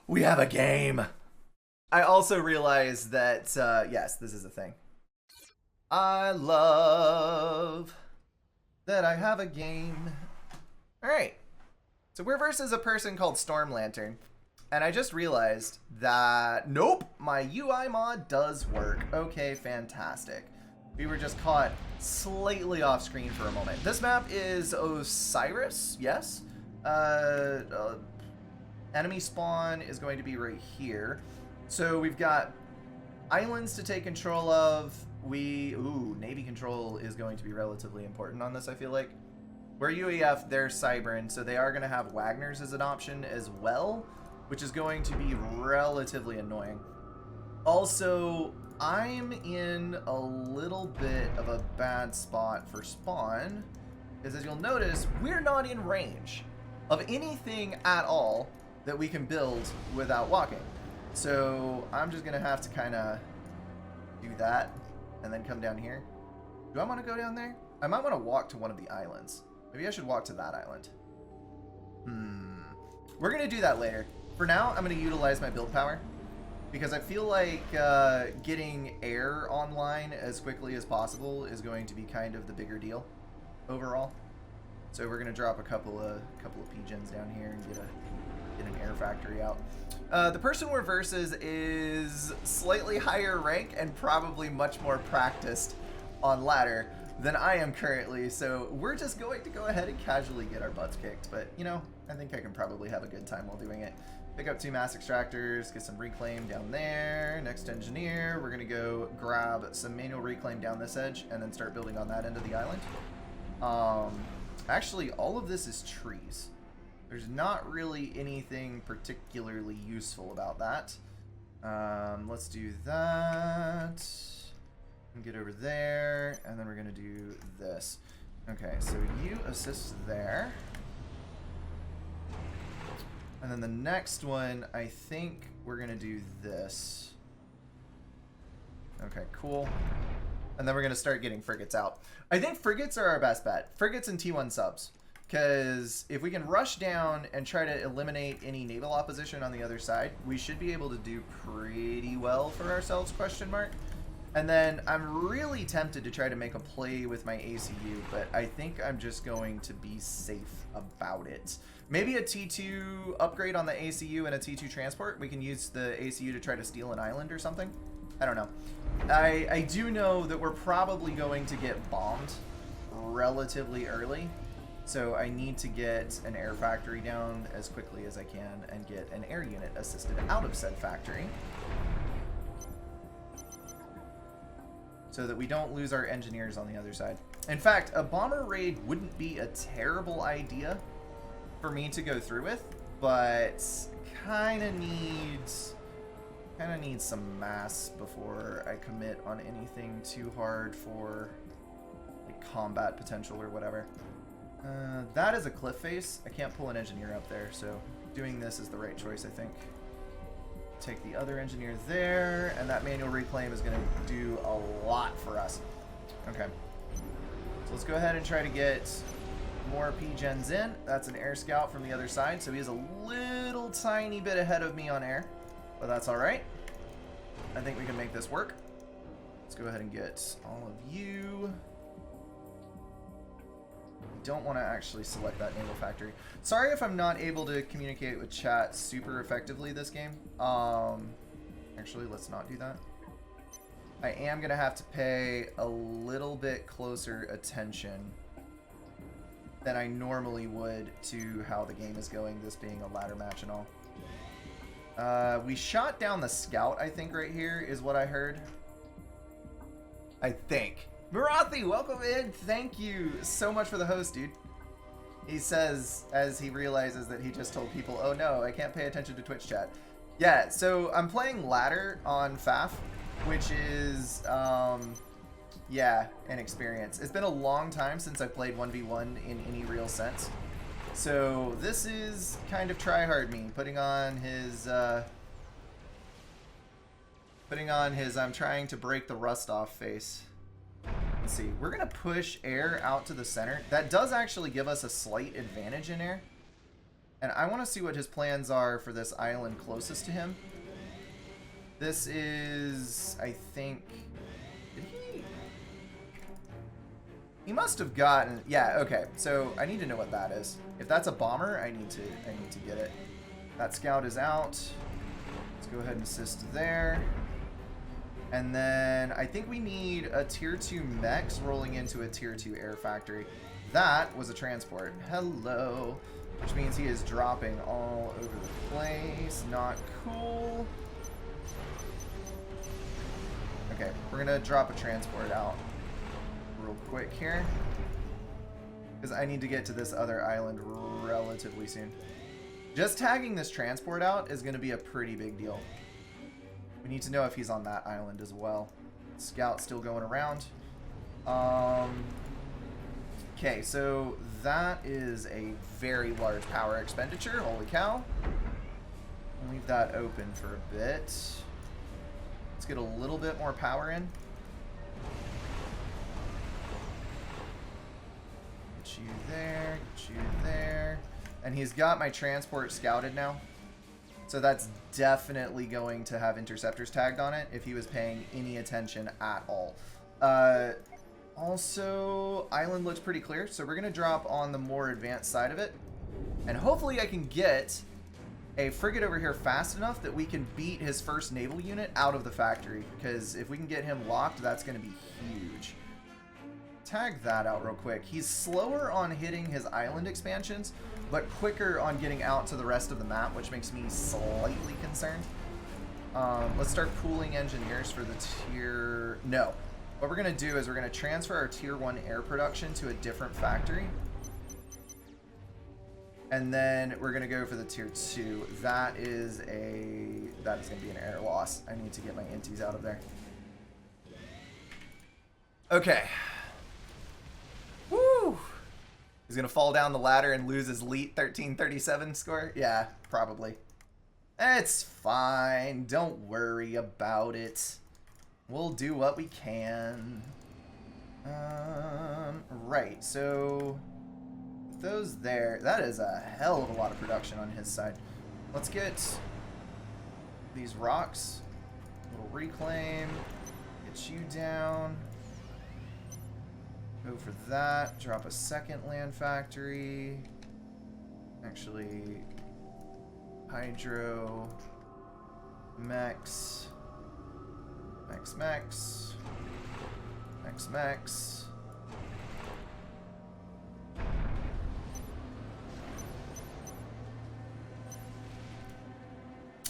We have a game. I also realized that, yes, this is a thing. I love that I have a game. Alright. So we're versus a person called Storm Lantern. And I just realized that, nope, my UI mod does work. Okay, fantastic. We were just caught slightly off screen for a moment. This map is Osiris, yes. Enemy spawn is going to be right here. So we've got islands to take control of. Navy control is going to be relatively important on this, I feel like. We're UEF, they're Cybern, so they are going to have Wagners as an option as well, which is going to be relatively annoying. Also, I'm in a little bit of a bad spot for spawn, because as you'll notice, we're not in range of anything at all that we can build without walking. So I'm just going to have to kind of do that and then come down here. Do I want to go down there? I might want to walk to one of the islands. Maybe I should walk to that island. We're going to do that later. For now, I'm going to utilize my build power because I feel like getting air online as quickly as possible is going to be kind of the bigger deal overall. So we're going to drop a couple of P-gens down here and get an air factory out. The person we're versus is slightly higher rank and probably much more practiced on ladder than I am currently, so we're just going to go ahead and casually get our butts kicked, but you know, I think I can probably have a good time while doing it. Pick up 2 mass extractors, get some reclaim down there. Next engineer, we're gonna go grab some manual reclaim down this edge and then start building on that end of the island. Actually, all of this is trees. There's not really anything particularly useful about that. Let's do that. And get over there, and then we're gonna do this. Okay, so you assist there. And then the next one, I think we're gonna do this. Okay, cool. And then we're gonna start getting frigates out. I think frigates are our best bet. Frigates and T1 subs. Because if we can rush down and try to eliminate any naval opposition on the other side, we should be able to do pretty well for ourselves, question mark. And then I'm really tempted to try to make a play with my ACU, but I think I'm just going to be safe about it. Maybe a T2 upgrade on the ACU and a T2 transport. We can use the ACU to try to steal an island or something. I don't know. I do know that we're probably going to get bombed relatively early. So I need to get an air factory down as quickly as I can and get an air unit assisted out of said factory, so that we don't lose our engineers on the other side. In fact, a bomber raid wouldn't be a terrible idea for me to go through with, but kind of needs some mass before I commit on anything too hard for like combat potential or whatever. That is a cliff face. I can't pull an engineer up there, so doing this is the right choice, I think. Take the other engineer there, and that manual reclaim is going to do a lot for us. Okay. So let's go ahead and try to get more P-gens in. That's an air scout from the other side, so he is a little tiny bit ahead of me on air, but that's all right. I think we can make this work. Let's go ahead and get all of you. Don't want to actually select that naval factory. Sorry if I'm not able to communicate with chat super effectively this game. Actually, let's not do that. I am going to have to pay a little bit closer attention than I normally would to how the game is going, this being a ladder match and all. We shot down the scout, I think, right here is what I heard. I think. Marathi, welcome in. Thank you so much for the host, dude. He says, as he realizes that he just told people, oh no, I can't pay attention to Twitch chat. Yeah, so I'm playing ladder on FAF, which is, yeah, an experience. It's been a long time since I played 1v1 in any real sense. So this is kind of tryhard me, putting on his I'm trying to break the rust off face. Let's see, we're gonna push air out to the center. That does actually give us a slight advantage in air. And I want to see what his plans are for this island closest to him. This is, I think... Did he... He must have gotten... Yeah, okay. So I need to know what that is. If that's a bomber, I need to get it. That scout is out. Let's go ahead and assist there. And then I think we need a tier 2 mechs rolling into a tier 2 air factory. That was a transport. Hello. Which means he is dropping all over the place. Not cool. Okay, we're gonna drop a transport out real quick here. Because I need to get to this other island relatively soon. Just tagging this transport out is gonna be a pretty big deal. We need to know if he's on that island as well. Scout still going around. Okay, so that is a very large power expenditure. Holy cow. I'll leave that open for a bit. Let's get a little bit more power in. Get you there, get you there. And he's got my transport scouted now. So that's definitely going to have interceptors tagged on it if he was paying any attention at all. Also, island looks pretty clear, so we're going to drop on the more advanced side of it. And hopefully I can get a frigate over here fast enough that we can beat his first naval unit out of the factory. Because if we can get him locked, that's going to be huge. Tag that out real quick. He's slower on hitting his island expansions, but quicker on getting out to the rest of the map, which makes me slightly concerned. Let's start pooling engineers for the tier... No. What we're going to do is we're going to transfer our tier 1 air production to a different factory. And then we're going to go for the tier 2. That is going to be an air loss. I need to get my inties out of there. Okay. Woo! He's going to fall down the ladder and lose his elite 1337 score? Yeah, probably. It's fine. Don't worry about it. We'll do what we can. Right, so those there, that is a hell of a lot of production on his side. Let's get these rocks, little reclaim, get you down, go for that, drop a second land factory, actually hydro, mechs, Max.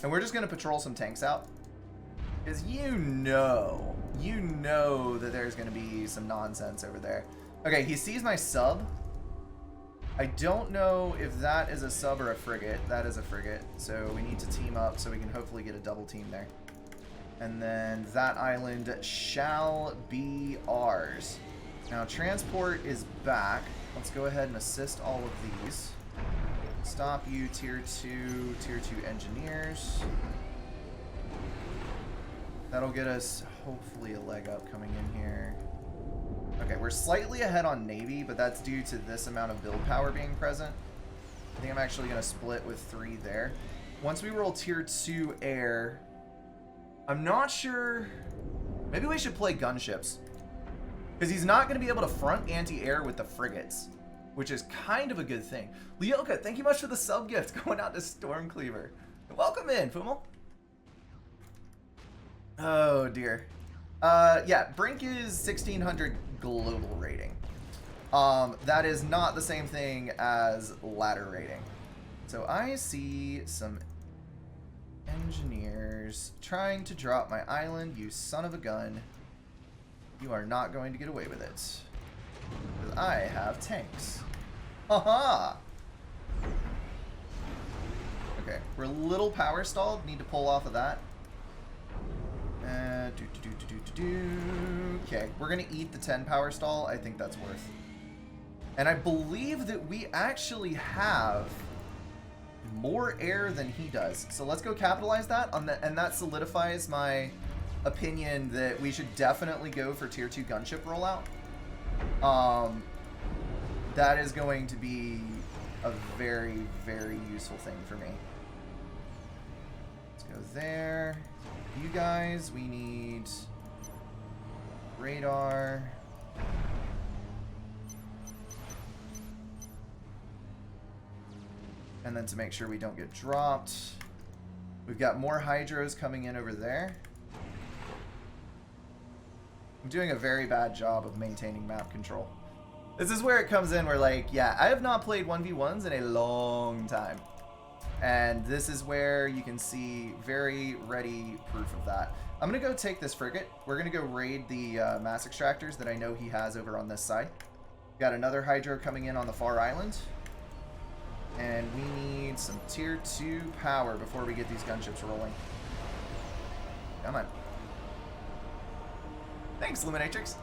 And we're just going to patrol some tanks out. Because you know that there's going to be some nonsense over there. Okay, he sees my sub. I don't know if that is a sub or a frigate. That is a frigate. So we need to team up so we can hopefully get a double team there. And then that island shall be ours. Now, transport is back. Let's go ahead and assist all of these. Stop you, tier 2 engineers. That'll get us, hopefully, a leg up coming in here. Okay, we're slightly ahead on Navy, but that's due to this amount of build power being present. I think I'm actually going to split with 3 there. Once we roll tier 2 air... I'm not sure. Maybe we should play gunships. Because he's not going to be able to front anti-air with the frigates. Which is kind of a good thing. Leoka, thank you much for the sub gift going out to Stormcleaver. Welcome in, Fumal. Oh, dear. Yeah, Brink is 1600 global rating. That is not the same thing as ladder rating. So I see some... engineers trying to drop my island, you son of a gun. You are not going to get away with it. Because I have tanks. Haha! Okay, we're a little power stalled. Need to pull off of that. Okay, we're going to eat the 10 power stall. I think that's worth. And I believe that we actually have more air than he does. So let's go capitalize that on the, and that solidifies my opinion that we should definitely go for tier 2 gunship rollout. That is going to be a very, very useful thing for me. Let's go there. You guys, we need radar. And then to make sure we don't get dropped, we've got more hydros coming in over there. I'm doing a very bad job of maintaining map control. This is where it comes in where, like, yeah, I have not played 1v1s in a long time. And this is where you can see very ready proof of that. I'm going to go take this frigate. We're going to go raid the mass extractors that I know he has over on this side. Got another hydro coming in on the far island. And we need some tier 2 power before we get these gunships rolling. Come on. Thanks, Luminatrix.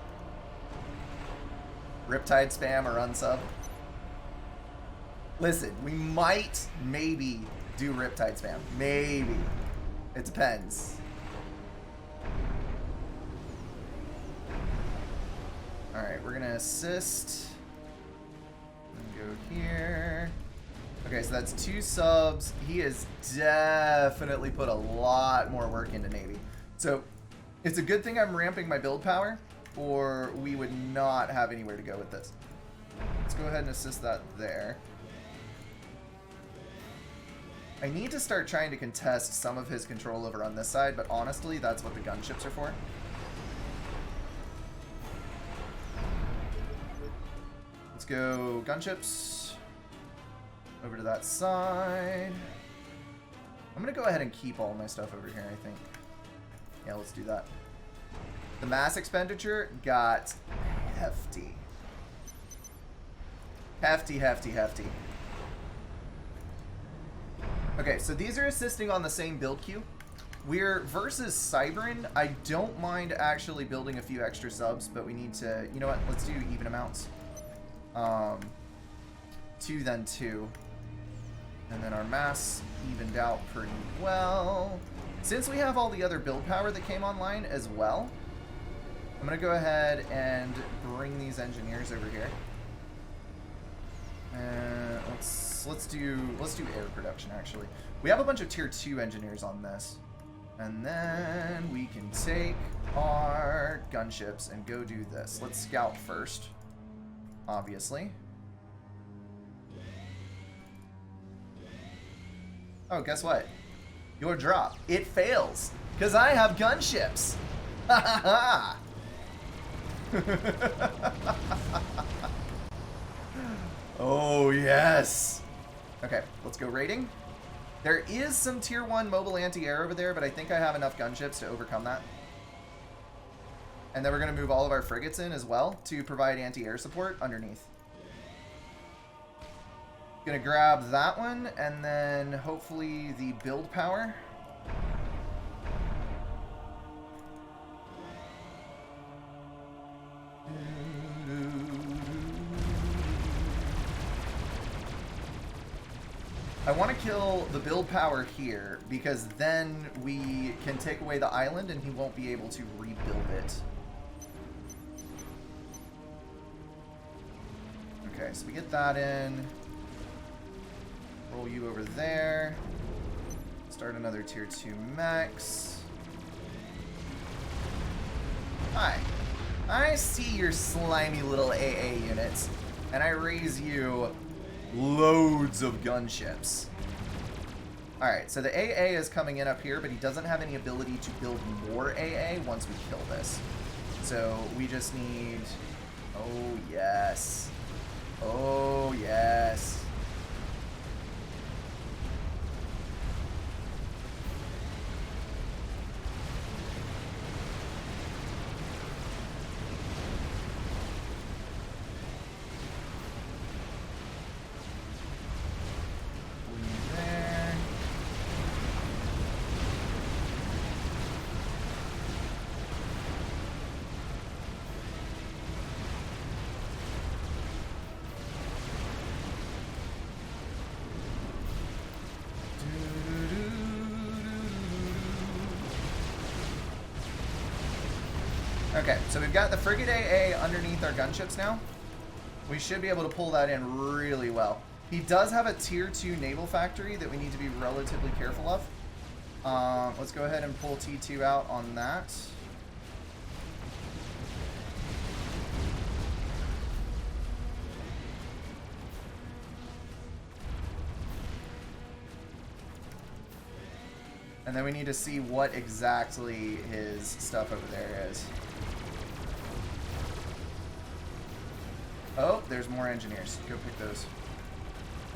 Riptide spam or unsub. Listen, we might maybe do Riptide spam. Maybe. It depends. Alright, we're gonna assist. Go here. Okay, so that's 2 subs. He has definitely put a lot more work into Navy. So it's a good thing I'm ramping my build power, or we would not have anywhere to go with this. Let's go ahead and assist that there. I need to start trying to contest some of his control over on this side, but honestly, that's what the gunships are for. Let's go gunships. Over to that side. I'm going to go ahead and keep all my stuff over here, I think. Yeah, let's do that. The mass expenditure got hefty. Hefty, hefty, hefty. Okay, so these are assisting on the same build queue. We're versus Cybrin. I don't mind actually building a few extra subs, but we need to, you know what, let's do even amounts. 2 then 2. And then our mass evened out pretty well. Since we have all the other build power that came online as well, I'm gonna go ahead and bring these engineers over here. And let's do air production actually. We have a bunch of tier 2 engineers on this. And then we can take our gunships and go do this. Let's scout first, obviously. Oh, guess what? Your drop. It fails. Because I have gunships. Ha ha ha. Oh, yes. Okay, let's go raiding. There is some tier 1 mobile anti-air over there, but I think I have enough gunships to overcome that. And then we're going to move all of our frigates in as well to provide anti-air support underneath. Gonna grab that one, and then hopefully the build power. I want to kill the build power here, because then we can take away the island and he won't be able to rebuild it. Okay, so we get that in. Roll you over there. Start another tier 2 max. Hi. I see your slimy little AA units, and I raise you loads of gunships. Alright, so the AA is coming in up here, but he doesn't have any ability to build more AA once we kill this. So we just need... Oh, yes. Oh, yes. Okay, so we've got the frigate AA underneath our gunships now. We should be able to pull that in really well. He does have a tier 2 naval factory that we need to be relatively careful of. Let's go ahead and pull T2 out on that. And then we need to see what exactly his stuff over there is. Oh, there's more engineers. Go pick those.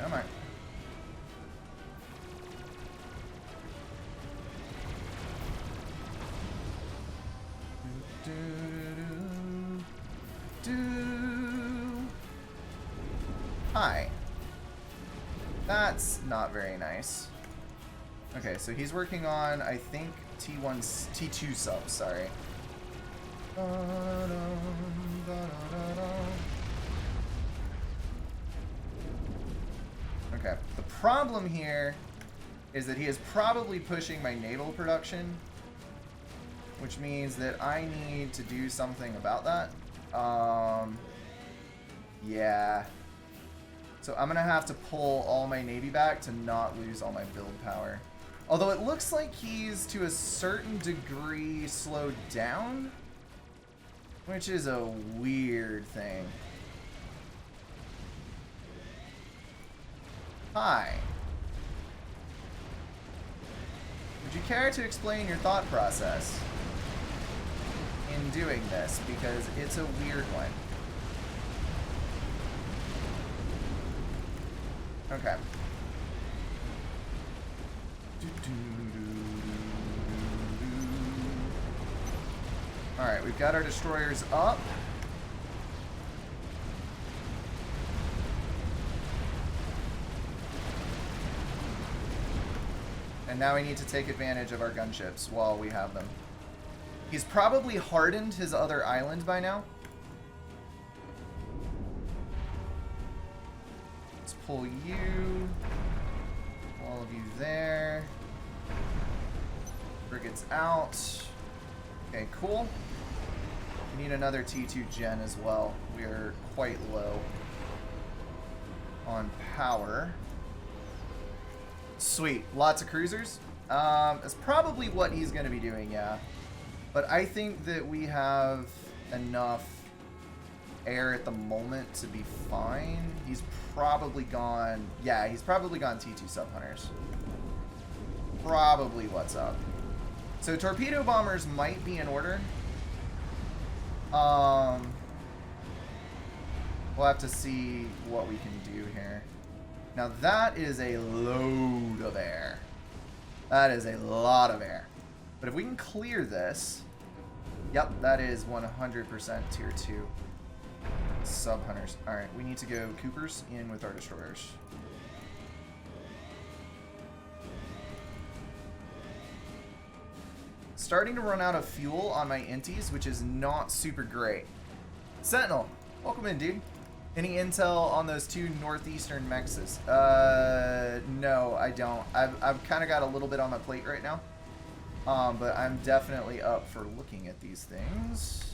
Come on. Hi. That's not very nice. Okay, so he's working on, I think, T2 subs, sorry. Okay, the problem here is that he is probably pushing my naval production, which means that I need to do something about that. Yeah. So I'm gonna have to pull all my navy back to not lose all my build power. Although it looks like he's to a certain degree slowed down, which is a weird thing. Hi. Would you care to explain your thought process in doing this? Because it's a weird one. Okay. Alright, we've got our destroyers up. And now we need to take advantage of our gunships while we have them. He's probably hardened his other island by now. Let's pull you. All of you there. Frigates out. Okay, cool. We need another T2 gen as well. We are quite low on power. Sweet. Lots of cruisers. That's probably what he's going to be doing, yeah. But I think that we have enough air at the moment to be fine. He's probably gone... Yeah, he's probably gone T2 sub hunters. Probably what's up. So torpedo bombers might be in order. We'll have to see what we can do here. Now that is a load of air. That is a lot of air. But if we can clear this... Yep, that is 100% tier 2 sub hunters. Alright, we need to go Coopers in with our destroyers. Starting to run out of fuel on my inties, which is not super great. Sentinel, welcome in, dude. Any intel on those two northeastern mexes? No, I don't. I've kind of got a little bit on my plate right now. But I'm definitely up for looking at these things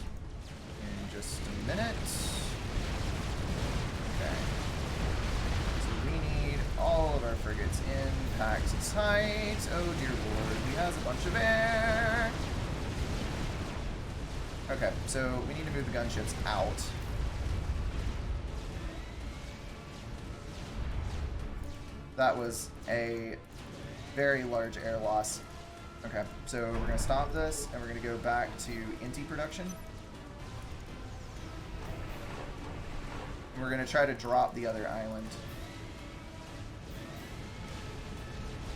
in just a minute. Okay. So we need all of our frigates in, packed tight. Oh dear lord, he has a bunch of air. Okay, so we need to move the gunships out. That was a very large air loss. Okay, so we're going to stop this, and we're going to go back to inti production. And we're going to try to drop the other island.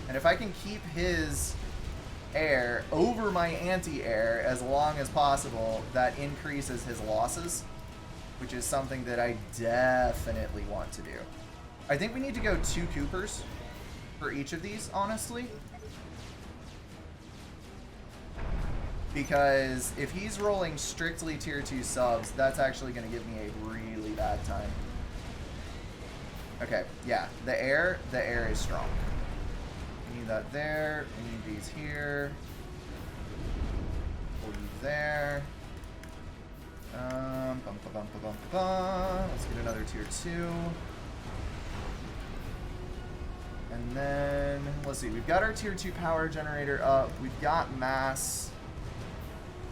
And if I can keep his air over my anti-air as long as possible, that increases his losses, which is something that I definitely want to do. I think we need to go 2 Coopers for each of these, honestly. Because if he's rolling strictly tier 2 subs, that's actually going to give me a really bad time. Okay, yeah, the air is strong. We need that there. We need these here. Pull you there. Let's get another tier 2. And then, let's see, we've got our tier 2 power generator up. We've got mass.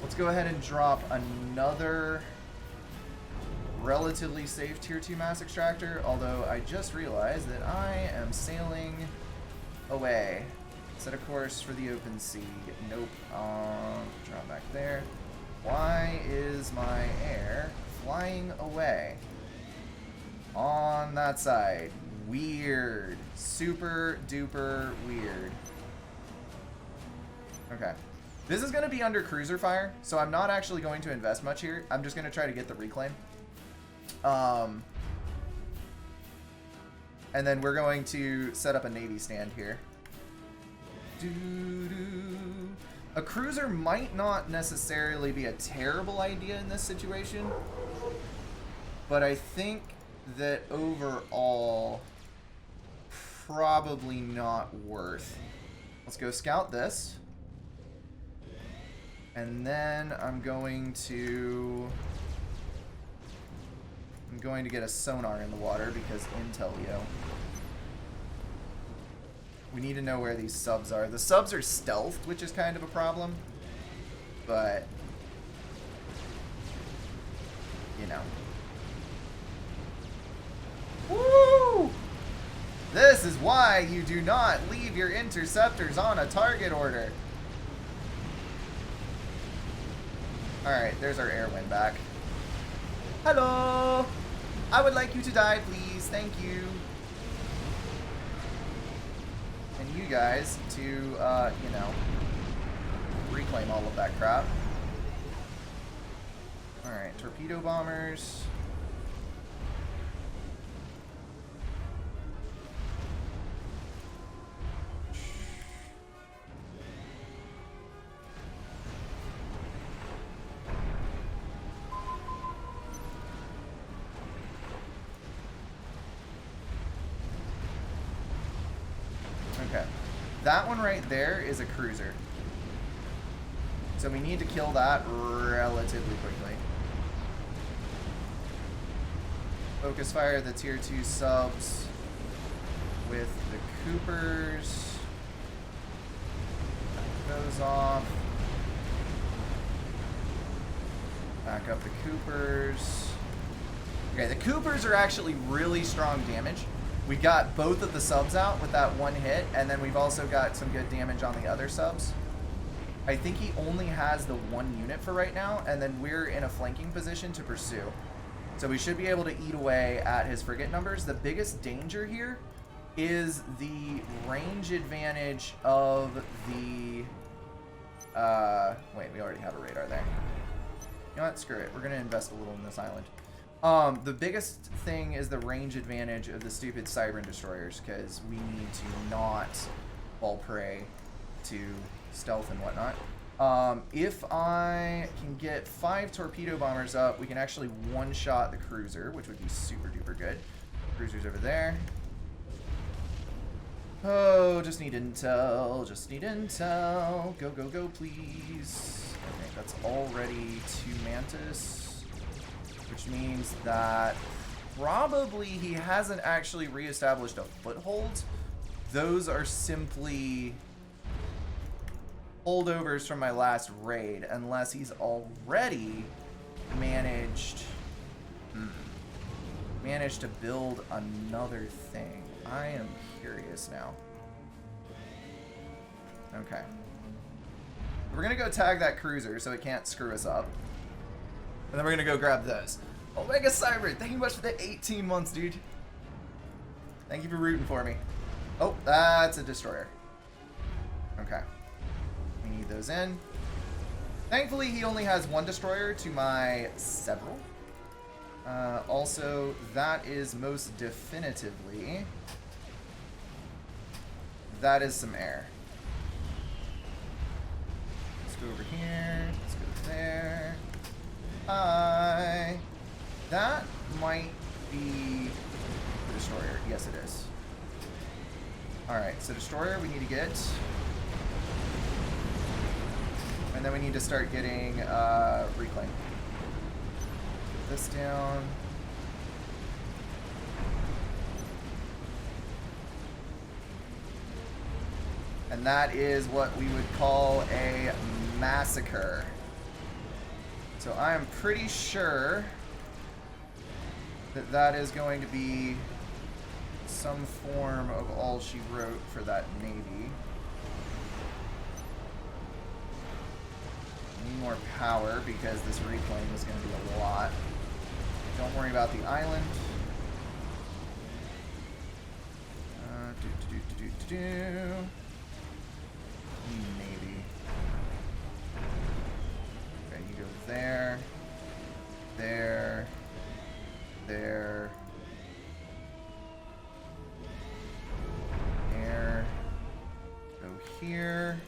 Let's go ahead and drop another relatively safe tier 2 mass extractor, although I just realized that I am sailing away. Set a course for the open sea. Nope. Drop back there. Why is my air flying away? On that side. Weird. Super duper weird. Okay. This is going to be under cruiser fire, so I'm not actually going to invest much here. I'm just going to try to get the reclaim. And then we're going to set up a navy stand here. A cruiser might not necessarily be a terrible idea in this situation, but I think that overall, probably not worth. Let's go scout this. And then I'm going to get a sonar in the water because intelio. We need to know where these subs are. The subs are stealthed, which is kind of a problem. But, you know. Woo! This is why you do not leave your interceptors on a target order. Alright, there's our air win back. Hello! I would like you to die, please. Thank you. And you guys to, you know, reclaim all of that crap. Alright, torpedo bombers. That one right there is a cruiser. So we need to kill that relatively quickly. Focus fire the tier 2 subs with the Coopers. Back those off. Back up the Coopers. Okay, the Coopers are actually really strong damage. We got both of the subs out with that one hit, and then we've also got some good damage on the other subs. I think he only has the one unit for right now, and then we're in a flanking position to pursue. So we should be able to eat away at his frigate numbers. The biggest danger here is the range advantage of the... wait, we already have a radar there. You know what? Screw it. We're going to invest a little in this island. The biggest thing is the range advantage of the stupid Cybern destroyers, because we need to not fall prey to stealth and whatnot. If I can get 5 torpedo bombers up, we can actually one-shot the cruiser, which would be super duper good. Cruiser's over there. Oh, just need intel, just need intel. Go, go, go, please. Okay, that's already 2 Mantis. Which means that probably he hasn't actually reestablished a foothold. Those are simply holdovers from my last raid, unless he's already managed to build another thing. I am curious now. Okay. We're gonna go tag that cruiser so it can't screw us up. And then we're gonna go grab those. Omega Cyber, thank you much for the 18 months, dude. Thank you for rooting for me. Oh, that's a destroyer. Okay. We need those in. Thankfully, he only has 1 destroyer to my several. Also, that is most definitively... that is some air. Let's go over here. Let's go there. That might be the destroyer. Yes, it is. Alright, so destroyer we need to get. And then we need to start getting reclaim. Get this down. And that is what we would call a massacre. So I am pretty sure that that is going to be some form of all she wrote for that Navy. Need more power because this reclaim is going to be a lot. Don't worry about the island. Navy. Okay, you go there, there, there. Air. Go here.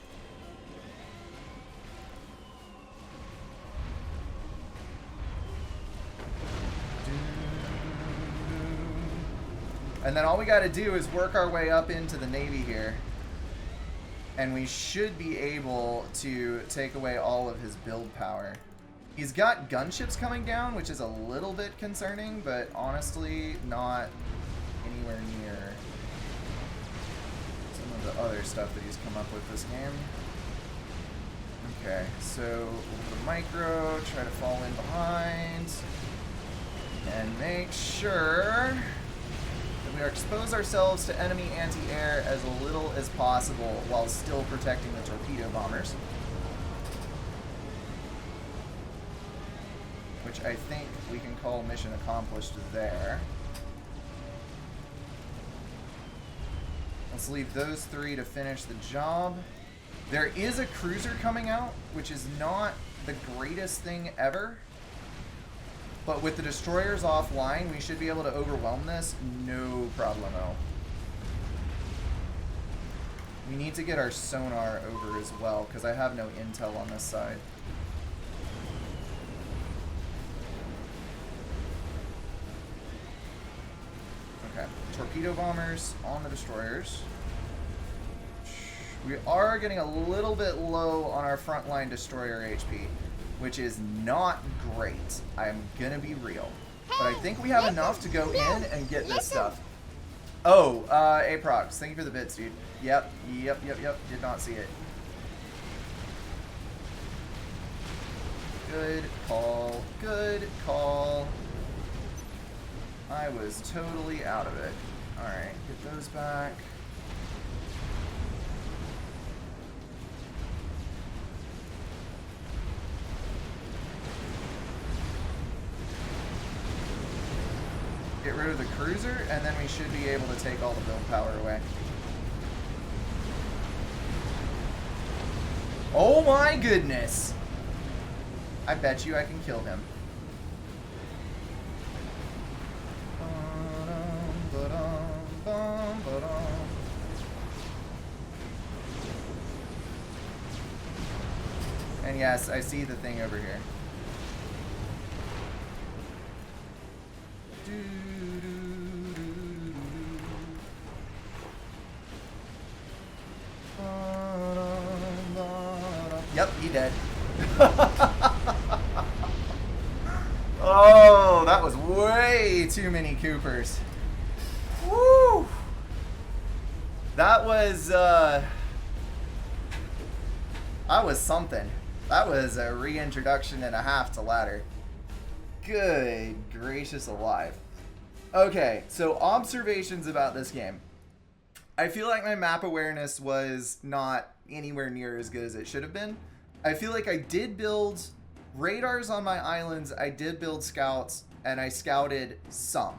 And then all we got to do is work our way up into the Navy here. And we should be able to take away all of his build power. He's got gunships coming down, which is a little bit concerning, but honestly not anywhere near some of the other stuff that he's come up with this game. Okay, so we'll micro, try to fall in behind, and make sure we expose ourselves to enemy anti-air as little as possible while still protecting the torpedo bombers. Which I think we can call mission accomplished there. Let's leave those three to finish the job. There is a cruiser coming out, which is not the greatest thing ever. But with the destroyers offline, we should be able to overwhelm this, no problemo. We need to get our sonar over as well, because I have no intel on this side. Okay, torpedo bombers on the destroyers. We are getting a little bit low on our frontline destroyer HP, which is not great. I'm gonna be real. But I think we have enough to go in and get this stuff. Oh, Aprox, thank you for the bits, dude. Yep. Did not see it. Good call. Good call. I was totally out of it. Alright, get those back. Get rid of the cruiser, and then we should be able to take all the build power away. Oh my goodness! I bet you I can kill him. And yes, I see the thing over here. Yep, he dead. Oh, that was way too many Coopers. Woo! That was something. That was a reintroduction and a half to ladder. Good gracious alive. Okay, so observations about this game. I feel like my map awareness was not anywhere near as good as it should have been. I feel like I did build radars on my islands, I did build scouts, and I scouted some.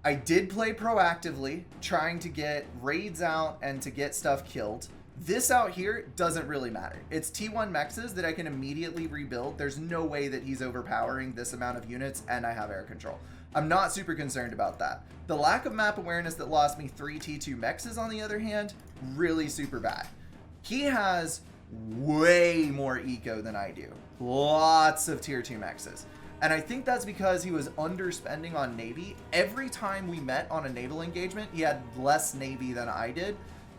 I did play proactively, trying to get raids out and to get stuff killed. This out here doesn't really matter. It's T1 mexes that I can immediately rebuild. There's no way that he's overpowering this amount of units, and I have air control. I'm not super concerned about that. The lack of map awareness that lost me 3 T2 mexes, on the other hand, really super bad. He has way more eco than I do. Lots of tier 2 mexes. And I think that's because he was underspending on Navy. Every time we met on a naval engagement, he had less Navy than I did,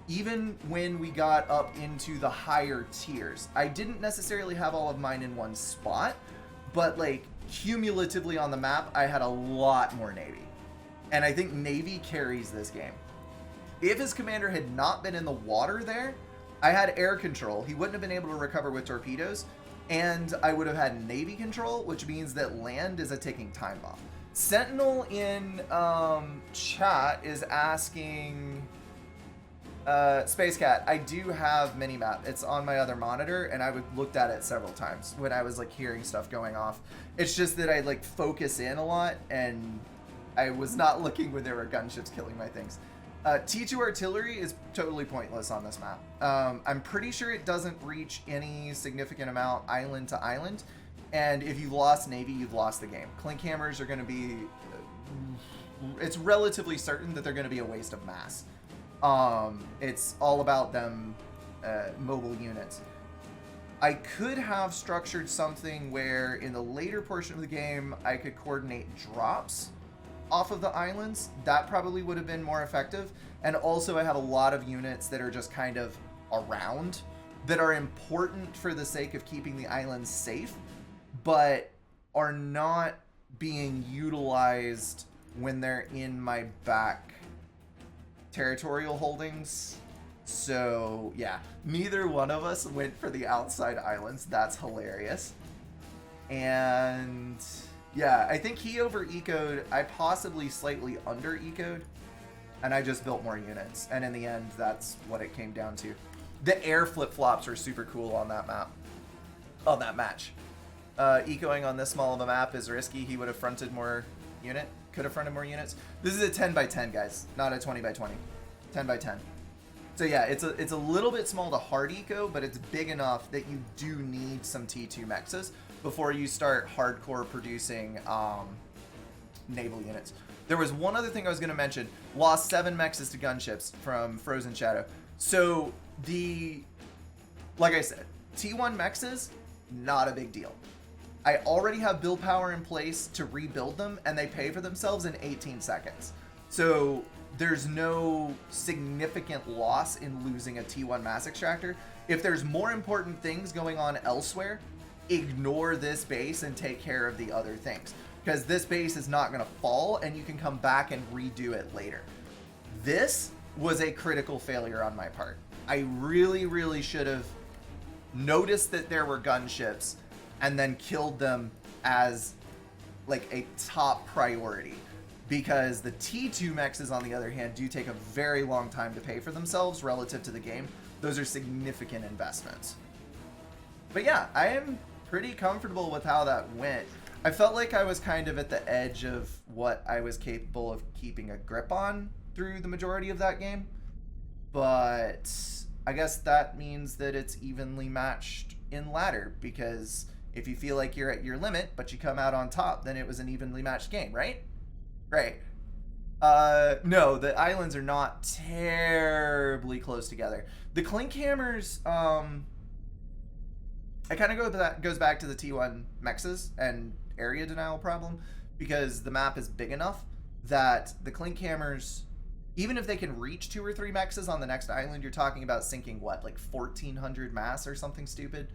even when we got up into the higher tiers. I didn't necessarily have all of mine in one spot, but like cumulatively on the map, I had a lot more Navy. And I think Navy carries this game. If his commander had not been in the water there, I had air control. He wouldn't have been able to recover with torpedoes, and I would have had Navy control, which means that land is a ticking time bomb. Sentinel in chat is asking, Space Cat, I do have Minimap. It's on my other monitor, and I looked at it several times when I was like hearing stuff going off. It's just that I like focus in a lot, and I was not looking when there were gunships killing my things. T2 artillery is totally pointless on this map. I'm pretty sure it doesn't reach any significant amount island to island, and if you've lost Navy, you've lost the game. Clink hammers are going to be... it's relatively certain that they're going to be a waste of mass. It's all about them mobile units. I could have structured something where in the later portion of the game I could coordinate drops off of the islands. That probably would have been more effective. And also I have a lot of units that are just kind of around that are important for the sake of keeping the islands safe, but are not being utilized when they're in my back territorial holdings. So yeah, neither one of us went for the outside islands. That's hilarious. And yeah, I think he over ecoed. I possibly slightly under ecoed, and I just built more units. And in the end, that's what it came down to. The air flip-flops are super cool on that map, on that match. Ecoing on this small of a map is risky. He would have fronted more unit, could have fronted more units. This is a 10 by 10, guys, not a 20 by 20. 10 by 10. So yeah, it's a little bit small to hard eco, but it's big enough that you do need some T2 mexes before you start hardcore producing naval units. There was one other thing I was going to mention. Lost 7 mexes to gunships from Frozen Shadow. So like I said, T1 mexes, not a big deal. I already have build power in place to rebuild them, and they pay for themselves in 18 seconds. So there's no significant loss in losing a T1 mass extractor. If there's more important things going on elsewhere, ignore this base and take care of the other things, because this base is not going to fall and you can come back and redo it later. This was a critical failure on my part. I really should have noticed that there were gunships and then killed them as like a top priority, because the T2 mexes, on the other hand, do take a very long time to pay for themselves relative to the game. Those are significant investments. But yeah, I am pretty comfortable with how that went. I felt like I was kind of at the edge of what I was capable of keeping a grip on through the majority of that game. But I guess that means that it's evenly matched in ladder, because if you feel like you're at your limit, but you come out on top, then it was an evenly matched game, right? Right. No, the islands are not terribly close together. The clink hammers, it kind of goes back to the T1 mexes and area denial problem, because the map is big enough that the clink hammers, even if they can reach 2 or 3 mexes on the next island, you're talking about sinking what, like 1,400 mass or something stupid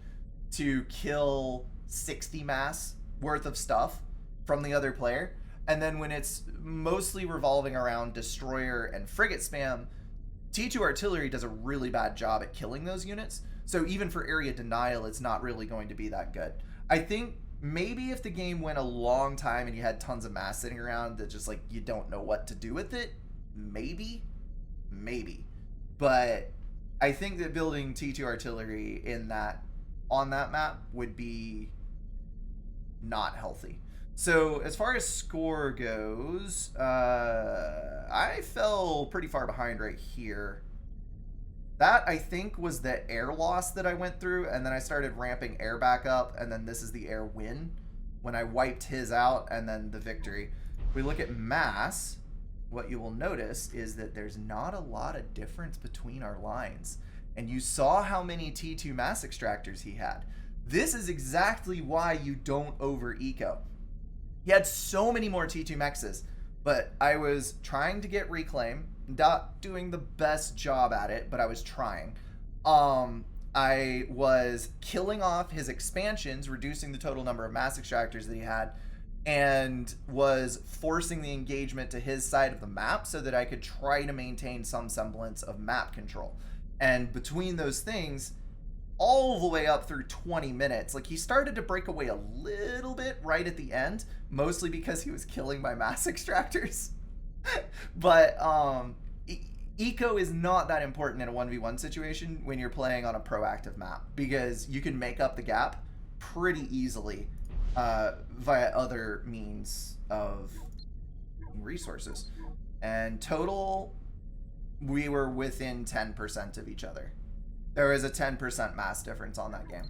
to kill 60 mass worth of stuff from the other player. And then when it's mostly revolving around destroyer and frigate spam, T2 artillery does a really bad job at killing those units. So even for area denial, it's not really going to be that good. I think maybe if the game went a long time and you had tons of mass sitting around that just like you don't know what to do with it, maybe. But I think that building T2 artillery on that map would be not healthy. So as far as score goes, I fell pretty far behind right here. That, I think, was the air loss that I went through, and then I started ramping air back up, and then this is the air win when I wiped his out, and then the victory. If we look at mass, what you will notice is that there's not a lot of difference between our lines. And you saw how many T2 mass extractors he had. This is exactly why you don't over-eco. He had so many more T2 mexes, but I was trying to get reclaim, not doing the best job at it, but I was trying. I was killing off his expansions, reducing the total number of mass extractors that he had, and was forcing the engagement to his side of the map so that I could try to maintain some semblance of map control. And between those things, all the way up through 20 minutes, like, he started to break away a little bit right at the end, mostly because he was killing my mass extractors. But eco is not that important in a 1v1 situation when you're playing on a proactive map, because you can make up the gap pretty easily via other means of resources. And total, we were within 10% of each other. There was a 10% mass difference on that game.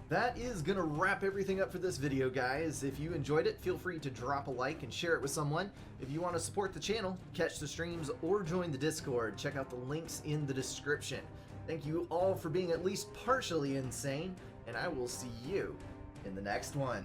That is going to wrap everything up for this video, guys. If you enjoyed it, feel free to drop a like and share it with someone. If you want to support the channel, catch the streams, or join the Discord, check out the links in the description. Thank you all for being at least partially insane, and I will see you in the next one.